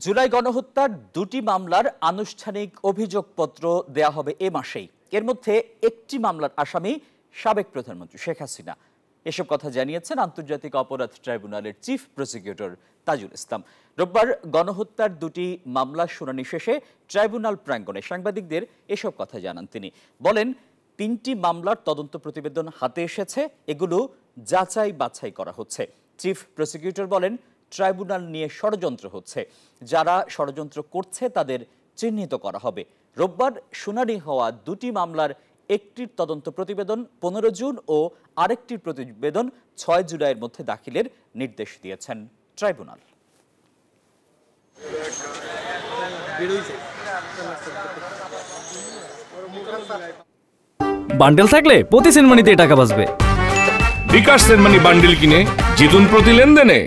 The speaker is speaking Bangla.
জুলাই গণহত্যার দুটি মামলার আনুষ্ঠানিক অভিযোগপত্র দেয়া হবে এ মাসেই। এর মধ্যে একটি মামলার আসামি সাবেক প্রধানমন্ত্রী শেখ হাসিনা। এসব কথা জানিয়েছেন আন্তর্জাতিক অপরাধ ট্রাইব্যুনালের চিফ প্রসিকিউটর তাজুল ইসলাম। রোববার গণহত্যার দুটি মামলার শুনানি শেষে ট্রাইব্যুনাল প্রাঙ্গণে সাংবাদিকদের এসব কথা জানান তিনি। বলেন, ৩টি মামলার তদন্ত প্রতিবেদন হাতে এসেছে, এগুলো যাচাই বাছাই করা হচ্ছে। চিফ প্রসিকিউটর বলেন, ট্রাইব্যুনাল নিয়ে ষড়যন্ত্র হচ্ছে, যারা ষড়যন্ত্র করছে তাদের চিহ্নিত করা হবে। রোববার শুনানি হওয়া দুটি মামলার একটির তদন্ত প্রতিবেদন 15 জুন ও আরেকটির প্রতিবেদন 6 জুলাইয়ের মধ্যে দাখিলের নির্দেশ দিয়েছেন ট্রাইব্যুনাল। বান্ডেল থাকলে প্রতি সেনমানিতে টাকা বাঁচবে। বিকাশ সেনমানি বান্ডেল কিনে জিতুন প্রতি লেনদেনে।